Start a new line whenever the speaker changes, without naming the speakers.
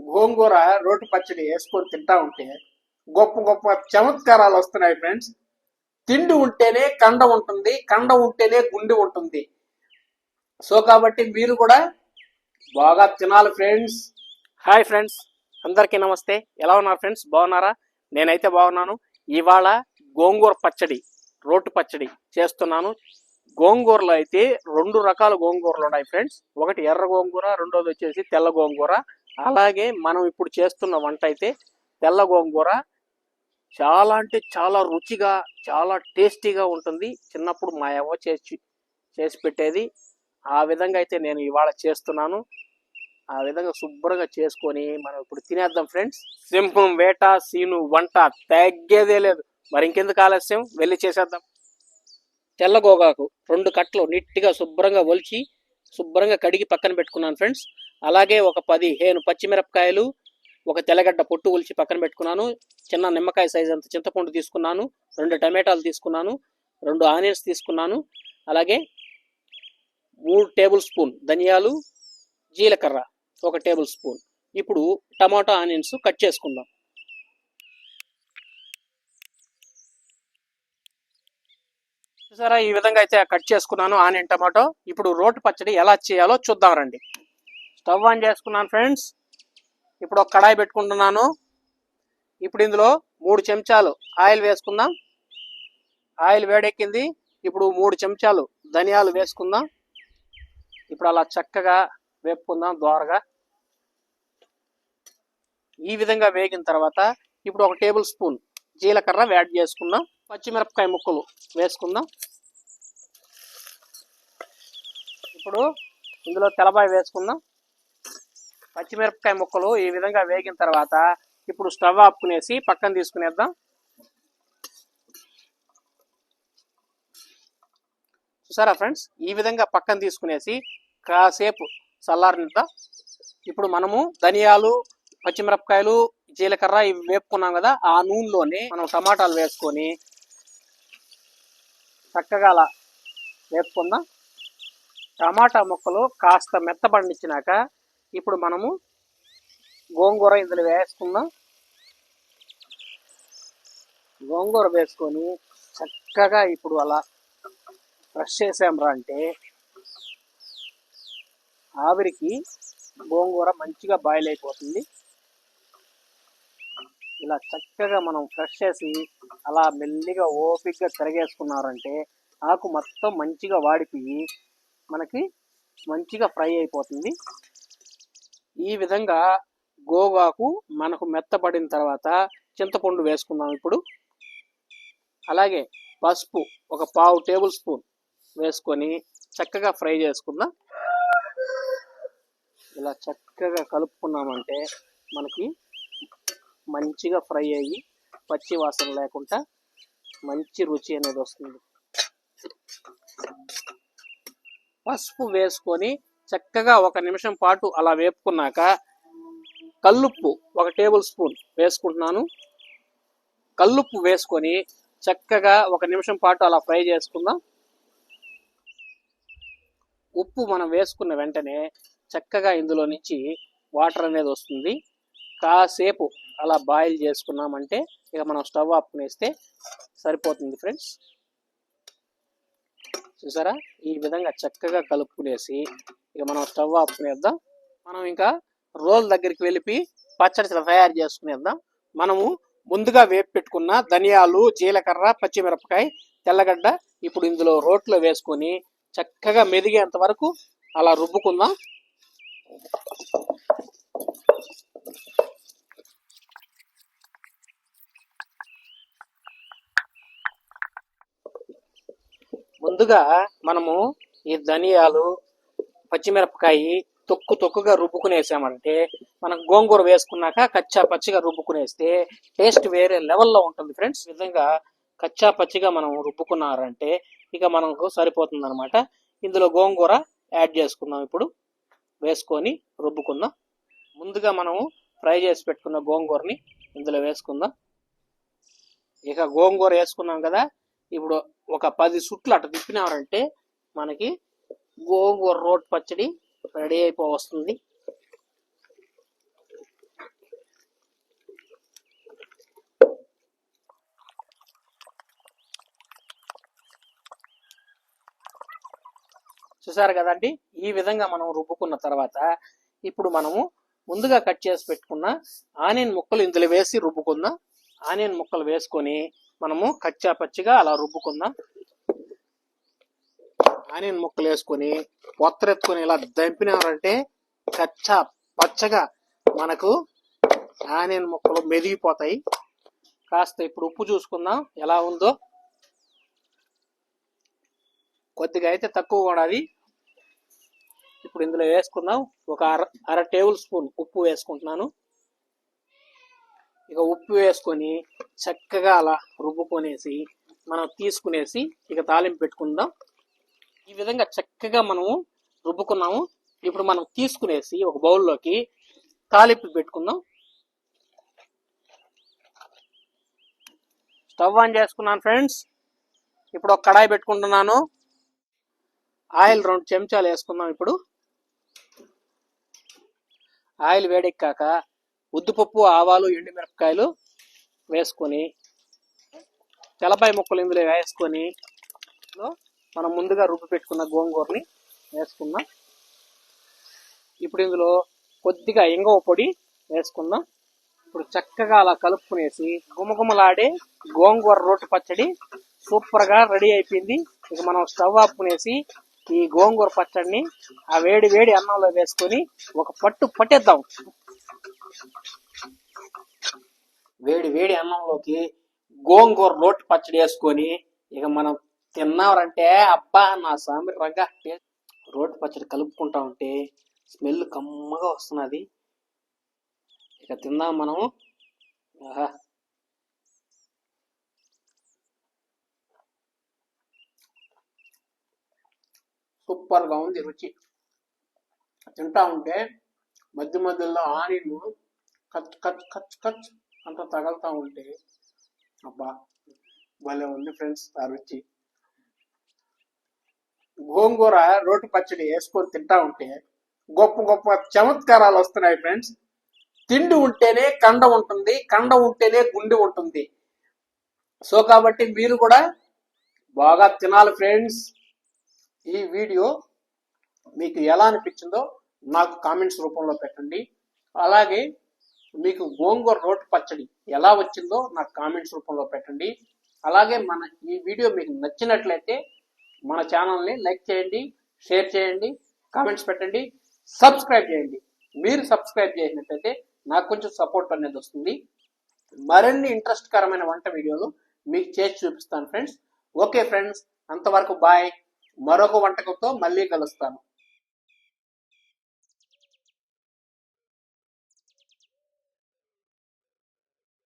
గోంగూర రోటి పచ్చడి వేసుకొని తింటా ఉంటే గొప్ప గొప్ప చమత్కారాలు వస్తున్నాయి ఫ్రెండ్స్. తిండి ఉంటేనే కండ ఉంటుంది, కండ ఉంటేనే గుండె ఉంటుంది. సో కాబట్టి మీరు కూడా బాగా తినాలి ఫ్రెండ్స్. హాయ్ ఫ్రెండ్స్, అందరికీ నమస్తే. ఎలా ఉన్నారు ఫ్రెండ్స్? బాగున్నారా? నేనైతే బాగున్నాను. ఇవాళ గోంగూర పచ్చడి, రోటి పచ్చడి చేస్తున్నాను. గోంగూరలో అయితే 2 రకాల గోంగూరలు ఉన్నాయి ఫ్రెండ్స్. ఒకటి ఎర్ర గోంగూర, రెండోది వచ్చేసి తెల్ల గోంగూర. అలాగే మనం ఇప్పుడు చేస్తున్న వంట అయితే తెల్ల గోంగూర. చాలా అంటే చాలా రుచిగా, చాలా టేస్టీగా ఉంటుంది. చిన్నప్పుడు మా అవ్వ చేసి పెట్టేది. ఆ విధంగా అయితే నేను ఇవాళ చేస్తున్నాను. ఆ విధంగా శుభ్రంగా చేసుకొని మనం ఇప్పుడు తినేద్దాం ఫ్రెండ్స్. సింహం వేట సీను వంట తగ్గేదే లేదు. మరి ఇంకెందుకు ఆలస్యం, వెళ్ళి చేసేద్దాం. తెల్ల గోగాకు 2 కట్టలు నీట్గా శుభ్రంగా ఒలిచి శుభ్రంగా కడిగి పక్కన పెట్టుకున్నాను ఫ్రెండ్స్. అలాగే ఒక 15 పచ్చిమిరపకాయలు, ఒక తెల్లగడ్డ పొట్టు ఒలిచి పక్కన పెట్టుకున్నాను. చిన్న నిమ్మకాయ సైజ్ అంత చింతపండు తీసుకున్నాను. 2 టమాటాలు తీసుకున్నాను. 2 ఆనియన్స్ తీసుకున్నాను. అలాగే 3 టేబుల్ స్పూన్ ధనియాలు, జీలకర్ర 1 టేబుల్ స్పూన్. ఇప్పుడు టమాటా ఆనియన్స్ కట్ చేసుకుందాం. చూసారా, ఈ విధంగా అయితే కట్ చేసుకున్నాను ఆనియన్, టమాటో. ఇప్పుడు రోటి పచ్చడి ఎలా చేయాలో చూద్దాం రండి. స్టవ్ ఆన్ చేసుకున్నాను ఫ్రెండ్స్. ఇప్పుడు ఒక కడాయి పెట్టుకుంటున్నాను. ఇప్పుడు ఇందులో 3 చెంచాలు ఆయిల్ వేసుకుందాం. ఆయిల్ వేడెక్కింది. ఇప్పుడు 3 చెంచాలు ధనియాలు వేసుకుందాం. ఇప్పుడు అలా చక్కగా వేపుకుందాం దోరగా. ఈ విధంగా వేగిన తర్వాత ఇప్పుడు 1 టేబుల్ స్పూన్ జీలకర్ర యాడ్ చేసుకుందాం. పచ్చిమిరపకాయ ముక్కలు వేసుకుందాం. ఇప్పుడు ఇందులో తెల్లబాయ వేసుకుందాం. పచ్చిమిరపకాయ ముక్కలు ఈ విధంగా వేగిన తర్వాత ఇప్పుడు స్టవ్ ఆపుకునేసి పక్కన తీసుకునేద్దాం. చూసారా ఫ్రెండ్స్, ఈ విధంగా పక్కన తీసుకునేసి కాసేపు చల్లారనిద్దాం. ఇప్పుడు మనము ధనియాలు, పచ్చిమిరపకాయలు, జీలకర్ర ఇవి వేపుకున్నాం కదా, ఆ నూనెలోనే మనం టమాటాలు వేసుకొని చక్కగా అలా వేపుకుందాం. టమాటా ముక్కలు కాస్త మెత్తబడినిచ్చినాక ఇప్పుడు మనము గోంగూర ఇందులో వేసుకుందాం. గోంగూర వేసుకొని చక్కగా ఇప్పుడు అలా ఫ్రెష్ చేసాంరా అంటే ఆవిరికి గోంగూర మంచిగా బాయిల్ అయిపోతుంది. ఇలా చక్కగా మనం ఫ్రెష్ చేసి అలా మెల్లిగా ఓపిక్గా తిరగేసుకున్నారంటే ఆకు మొత్తం మంచిగా వాడిపోయి మనకి మంచిగా ఫ్రై అయిపోతుంది. ఈ విధంగా గోగాకు మనకు మెత్తబడిన తర్వాత చింతపండు వేసుకుందాం ఇప్పుడు. అలాగే పసుపు ఒక 1/2 టేబుల్ స్పూన్ వేసుకొని చక్కగా ఫ్రై చేసుకుందాం. ఇలా చక్కగా కలుపుకున్నామంటే మనకి మంచిగా ఫ్రై అయ్యి పచ్చి వాసన లేకుండా మంచి రుచి అనేది వస్తుంది. పసుపు వేసుకొని చక్కగా 1 నిమిషం పాటు అలా వేపుకున్నాక కల్లుప్పు 1 టేబుల్ స్పూన్ వేసుకుంటున్నాను. కల్లుప్పు వేసుకొని చక్కగా 1 నిమిషం పాటు అలా ఫ్రై చేసుకుందాం. ఉప్పు మనం వేసుకున్న వెంటనే చక్కగా ఇందులో నుంచి వాటర్ అనేది వస్తుంది. కాసేపు అలా బాయిల్ చేసుకున్నామంటే ఇక మనం స్టవ్ ఆపుకునేస్తే సరిపోతుంది ఫ్రెండ్స్. చూసారా, ఈ విధంగా చక్కగా కలుపుకునేసి ఇక మనం స్టవ్ ఆపుకునేద్దాం. మనం ఇంకా రోల్ దగ్గరికి వెళ్ళి పచ్చడి తయారు చేసుకునేద్దాం. మనము ముందుగా వేపు పెట్టుకున్న ధనియాలు, జీలకర్ర, పచ్చిమిరపకాయ, తెల్లగడ్డ ఇప్పుడు ఇందులో రోట్లో వేసుకొని చక్కగా మెదిగేంత వరకు అలా రుబ్బుకుందాం. ముందుగా మనము ఈ ధనియాలు, పచ్చిమిరపకాయ తొక్కుగా రుబ్బుకునేసామంటే మనకు గోంగూర వేసుకున్నాక కచ్చా పచ్చిగా రుబ్బుకునేస్తే టేస్ట్ వేరే లెవెల్లో ఉంటుంది ఫ్రెండ్స్. ఈ విధంగా కచ్చా పచ్చిగా మనం రుబ్బుకున్నారంటే ఇక మనకు సరిపోతుంది అనమాట. ఇందులో గోంగూర యాడ్ చేసుకుందాం. ఇప్పుడు వేసుకొని రుబ్బుకుందాం. ముందుగా మనము ఫ్రై చేసి పెట్టుకున్న గోంగూరని ఇందులో వేసుకుందాం. ఇక గోంగూర వేసుకున్నాం కదా, ఇప్పుడు ఒక 10 సుట్లు అటు తిప్పినారంటే మనకి గోంగూర రోటి పచ్చడి రెడీ అయిపోవస్తుంది. చూసారు కదండి, ఈ విధంగా మనం రుబ్బుకున్న తర్వాత ఇప్పుడు మనము ముందుగా కట్ చేసి పెట్టుకున్న ఆనియన్ ముక్కలు ఇందులో వేసి రుబ్బుకుందాం. ఆనియన్ ముక్కలు వేసుకొని మనము కచ్చా పచ్చిగా అలా రుబ్బుకుందాం. ఆనియన్ ముక్కలు వేసుకొని పొత్తరెత్తుకొని ఇలా దంపినారంటే కచ్చా పచ్చగా మనకు ఆనియన్ ముక్కలు మెదిగిపోతాయి. కాస్త ఇప్పుడు ఉప్పు చూసుకుందాం ఎలా ఉందో. కొద్దిగా అయితే తక్కువ ఉండాలి. ఇప్పుడు ఇందులో వేసుకుందాం. ఒక అర టేబుల్ స్పూన్ ఉప్పు వేసుకుంటున్నాను. ఇక ఉప్పు వేసుకొని చక్కగా అలా రుబ్బుకొనేసి మనం తీసుకునేసి ఇక తాలింపు పెట్టుకుందాం. ఈ విధంగా చక్కగా మనము రుబ్బుకున్నాము. ఇప్పుడు మనం తీసుకునేసి ఒక బౌల్లోకి తాలింపు పెట్టుకుందాం. స్టవ్ ఆన్ చేసుకున్నాను ఫ్రెండ్స్. ఇప్పుడు ఒక కడాయి పెట్టుకుంటున్నాను. ఆయిల్ 2 చెంచాలు వేసుకుందాం. ఇప్పుడు ఆయిల్ వేడెక్కాక ఉద్దిపప్పు, ఆవాలు, ఎండుమిరపకాయలు వేసుకొని తెల్లపాయ ముక్కలు ఇందులో వేసుకొని మనం ముందుగా రుబ్బి పెట్టుకున్న గోంగూరని వేసుకుందాం. ఇప్పుడు ఇందులో కొద్దిగా ఇంగువ పొడి వేసుకుందాం. ఇప్పుడు చక్కగా అలా కలుపుకునేసి గుమగుమలాడే గోంగూర రోటి పచ్చడి సూపర్గా రెడీ అయిపోయింది. ఇక మనం స్టవ్ ఆపుకునేసి ఈ గోంగూర పచ్చడిని ఆ వేడి వేడి అన్నంలో వేసుకొని ఒక పట్టు పట్టేద్దాం. వేడి వేడి అన్నంలోకి గోంగూర రోటి పచ్చడి వేసుకొని ఇక మనం తిన్నారంటే అబ్బా నా సామి రగ్గా రోటి పచ్చడి కలుపుకుంటా ఉంటే స్మెల్ కమ్మగా వస్తున్నది. ఇక తిందాం మనము. ఆహా, సూపర్ గా ఉంది రుచి. తింటా ఉంటే మధ్య మధ్యలో ఆనియన్ కచ్ కచ్ కచ్ కచ్ అంత తగలుతా ఉంటే అబ్బా భలే ఉంది ఫ్రెండ్స్ ఆ రుచి. గోంగూర రోటి పచ్చడి వేసుకొని తింటా ఉంటే గొప్ప గొప్ప చమత్కారాలు వస్తున్నాయి ఫ్రెండ్స్. తిండి ఉంటేనే కండ ఉంటుంది, కండ ఉంటేనే గుండె ఉంటుంది. సో కాబట్టి మీరు కూడా బాగా తినాలి ఫ్రెండ్స్. ఈ వీడియో మీకు ఎలా అనిపించిందో నాకు కామెంట్స్ రూపంలో పెట్టండి. అలాగే మీకు గోంగూర రోటి పచ్చడి ఎలా వచ్చిందో నాకు కామెంట్స్ రూపంలో పెట్టండి. అలాగే మన ఈ వీడియో మీకు నచ్చినట్లయితే మన ఛానల్ని లైక్ చేయండి, షేర్ చేయండి, కామెంట్స్ పెట్టండి, సబ్స్క్రైబ్ చేయండి. మీరు సబ్స్క్రైబ్ చేసినట్లయితే నాకు కొంచెం సపోర్ట్ అనేది వస్తుంది. మరిన్ని ఇంట్రెస్ట్ కరమైన వంట వీడియోలు మీకు చేసి చూపిస్తాను ఫ్రెండ్స్. ఓకే ఫ్రెండ్స్, అంతవరకు బాయ్. మరొక వంటకంతో మళ్ళీ కలుస్తాను.